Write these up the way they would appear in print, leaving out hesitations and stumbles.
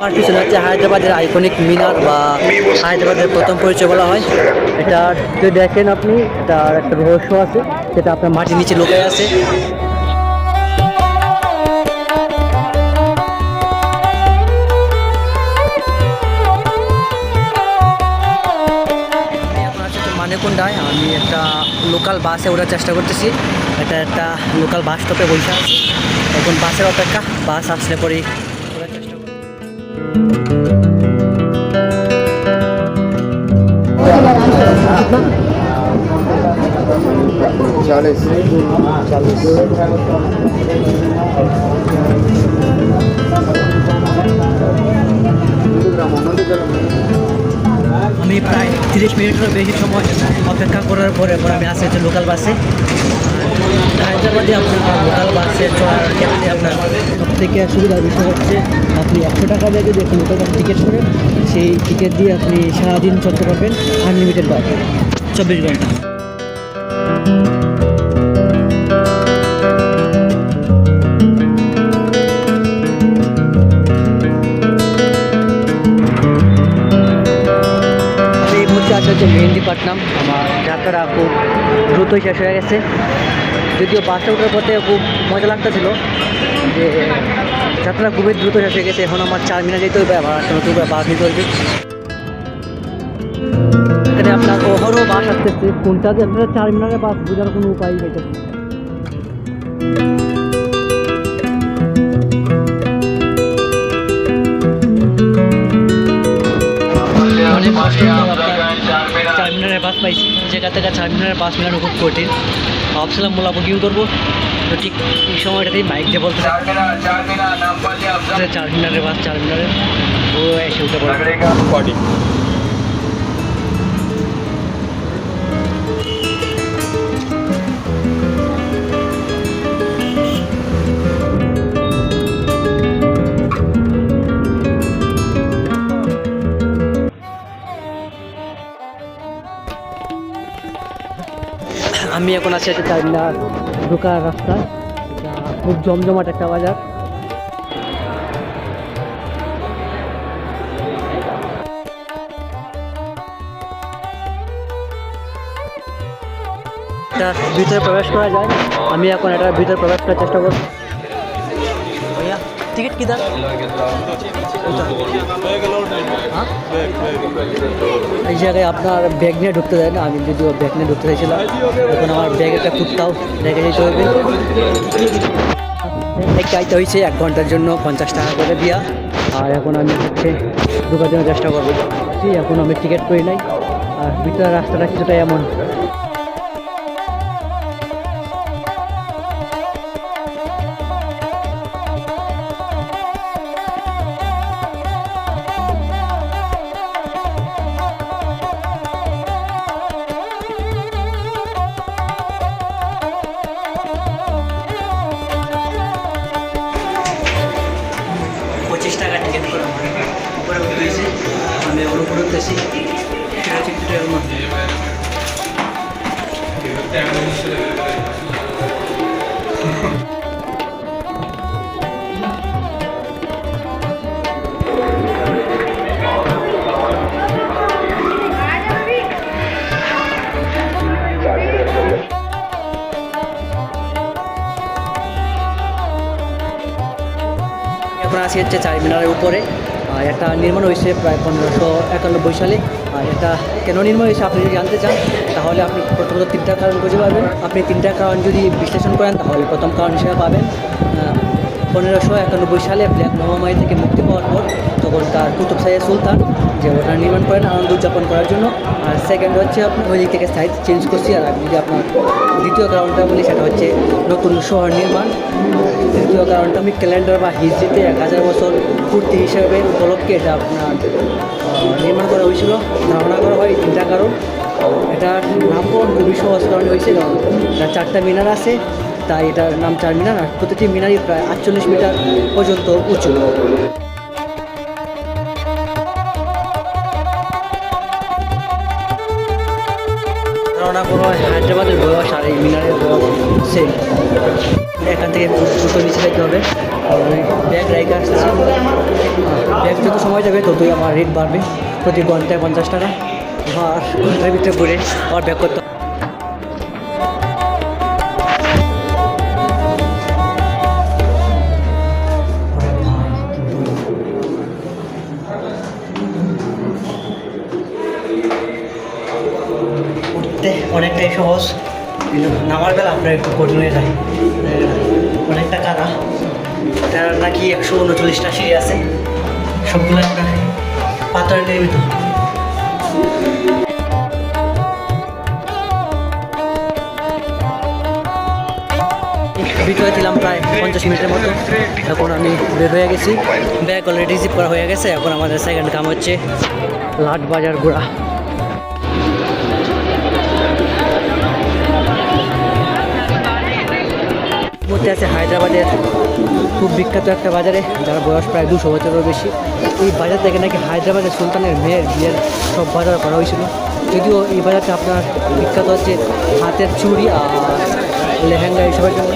আমার পিছনে হচ্ছে হায়দ্রাবাদের আইকনিক মিনার বা হায়দ্রাবাদের প্রথম পরিচয় বলা হয়। এটা যদি দেখেন আপনি, এটার একটা রহস্য আছে, যেটা আপনার মাটির নিচে লুকায় আছে। মানেকুন্ডায় আমি একটা লোকাল বাসে ওঠার চেষ্টা করতেছি। এটা একটা লোকাল বাস স্টপে বসে আছি, এখন বাসের অপেক্ষা, বাস আসলে পরেই ওঠার চেষ্টা করব। আমি প্রায় 30 মিনিটেরও বেশি সময় অপেক্ষা করার পরে আমি আসছি হচ্ছে লোকাল বাসে। হায়দ্রাবাদে আপনার লোকাল বাসে চলার ক্ষেত্রে আপনার সবথেকে সুবিধার বিষয় হচ্ছে আপনি 100 টাকা দিয়ে যদি একটা লোকাল বাস টিকিট করেন, সেই টিকিট দিয়ে আপনি সারাদিন চলতে পারবেন, আনলিমিটেড বাস, 24 ঘন্টা। আছে হচ্ছে মেহেন্দিপাটনাম। আমার যাত্রাটা খুব দ্রুতই শেষ হয়ে গেছে, যদিও বাসে ওঠার পথে খুব মজা লাগতেছিল যে যাত্রা খুবই দ্রুত শেষ হয়ে গেছে। এখন আমার 4 মিনিট যেতে হবে, আবার একটা নতুন করে বাস নিতে হবে। এখানে আপনার ওভারও বাস আসতেছে, কোনটা যে আপনার 4 মিনিটের বাস বোঝার কোনো উপায় হয়েছে। অনেক কষ্ট 4 মিনিটের বাস পাইছি, যেটা থেকে 4 মিনিটের বাস মেলানো খুব কঠিন। ভাবছিলাম মোলা বুকিং করবো, তো ঠিক এই সময়টাতেই বাইক দিয়ে বলতে 4 মিনিটের বাস, 4 মিনিটের, ও এসে উঠে পড়ে। আমি এখন আছি একটা 4 মিনার ঢোকার রাস্তা, এটা খুব জমজমাট একটা বাজার। এটা ভিতরে প্রবেশ করা যায়, আমি এখন এটার ভিতরে প্রবেশ করার চেষ্টা করব। ভাইয়া টিকিট কি দাম? এই জায়গায় আপনার ব্যাগ নিয়ে ঢুকতে দেয় না, আমি যদিও ব্যাগ নিয়ে ঢুকতে চাইছিলাম, এখন আমার ব্যাগ একটা কুত্তাও রেখে যেতে হবে। চাইতে হয়েছে 1 ঘন্টার জন্য 50 টাকা করে দিয়া, আর এখন আমি হচ্ছে ঢোকার জন্য চেষ্টা করবো। এখন আমি টিকিট করি নাই, আর ভিতরের রাস্তাটা কিছুটা এমন। উপরে উঠেছি, আমি এখন উপরে উঠতেছি, সেটা হচ্ছে এখন আসি হচ্ছে 4 মিনারের উপরে। এটা নির্মাণ হয়েছে প্রায় 1591 সালে। আর এটা কেন নির্মাণ হয়েছে আপনি যদি জানতে চান, তাহলে আপনি প্রথমত 3টা কারণ খুঁজে পাবেন। আপনি 3টা কারণ যদি বিশ্লেষণ করেন, তাহলে প্রথম কারণ হিসেবে পাবেন 1591 সালে ব্ল্যাক মহামারী থেকে মুক্তি পাওয়ার পর তখন তার কুতুব শাহী সুলতান যে ওটা নির্মাণ করেন আনন্দ উদযাপন করার জন্য। আর সেকেন্ড হচ্ছে আপনি ওই দিক থেকে সাইজ চেঞ্জ করছি। আর আমি যদি আপনার দ্বিতীয় কারণটা বলি, সেটা হচ্ছে নতুন শহর নির্মাণ। তৃতীয় কারণটা আমি ক্যালেন্ডার বা হিজরিতে 1000 বছর পূর্তি হিসেবে উপলক্ষে এটা আপনার নির্মাণ করা হয়েছিল, ধারণা করা হয়। 3টা কারণ। এটার নামকরণ খুবই সহজ কারণে হয়েছে, কারণ এটার 4টা মিনার আছে, তাই এটার নাম 4 মিনার। আর প্রতিটি মিনারই প্রায় 48 মিটার পর্যন্ত উঁচু। ধারণা করো হায়দ্রাবাদের বয়স আর এই মিনারের বয়স সেম। এখান থেকে দুটো নিচে যেতে হবে। ওই ব্যাগ রাইকে আসতেছি, ব্যাগ যত সময় যাবে ততই আমার রেট বাড়বে, প্রতি ঘন্টায় 50 টাকা। আর ঘন্টার ভিতরে ঘুরে আবার ব্যাগ করতে হবে। উঠতে অনেকটাই সহজ, কিন্তু নামার বেলা আপনার একটু কঠিন হয়ে যায়। অনেকটা কারা, তার নাকি 139টা সিঁড়ি আছে, সবগুলো আপনার পাথরে নির্মিত। ভিডিও ছিলাম প্রায় 50 মিনিটের মতো। এখন আমি বের হয়ে গেছি, ব্যাগ অলরেডি রিসিভ করা হয়ে গেছে। এখন আমাদের সেকেন্ড কাম হচ্ছে লাটবাজার ঘোরা। মধ্যে আছে হায়দ্রাবাদের খুব বিখ্যাত একটা বাজারে, যার বয়স প্রায় 200 বছরেরও বেশি। এই বাজার থেকে নাকি হায়দ্রাবাদের সুলতানের মেয়ের বিয়ের সব বাজার করা হয়েছিল। যদিও এই বাজারটা আপনার বিখ্যাত হচ্ছে হাতের চুড়ি আর লেহেঙ্গা এইসবের জন্য।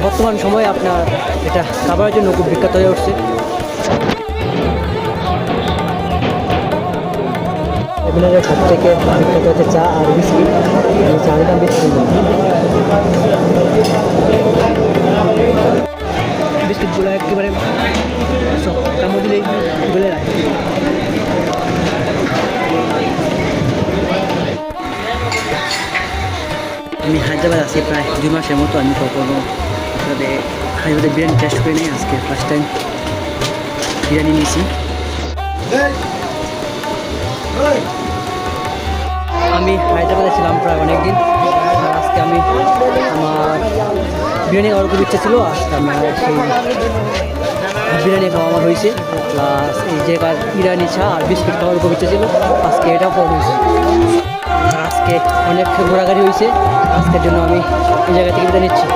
বর্তমান সময়ে আপনার এটা খাবারের জন্য খুব বিখ্যাত হয়ে উঠছে। এগুলোর সব থেকে বিখ্যাত হচ্ছে চা আর বিস্কিট। চার দাম বিস্কিট, বিস্কিটগুলো একেবারে সব কামড় দিলেই গলে যায়। আমি হায়দ্রাবাদ আছি প্রায় 2 মাসের মতো। আমি কখনো হায়দ্রাবাদের বিরিয়ানি টেস্ট করে নিই, আজকে ফার্স্ট টাইম বিরিয়ানি নিয়েছি। আমি হায়দ্রাবাদে ছিলাম প্রায় অনেক দিন, আর আজকে আমি আমার বিরিয়ানি খাওয়ার খুব ইচ্ছা ছিল। আজকে আমার সেই বিরিয়ানি খাওয়া আমার হয়েছে, প্লাস এই জায়গার ইরানি চা আর বিস্কিট খাওয়ার খুব ইচ্ছা ছিল, আজকে এটাও খাওয়া হয়েছে। আজকে অনেক ঘোরাঘুরি হয়েছে, আজকের জন্য আমি এই জায়গা থেকে বিদায় নিচ্ছি।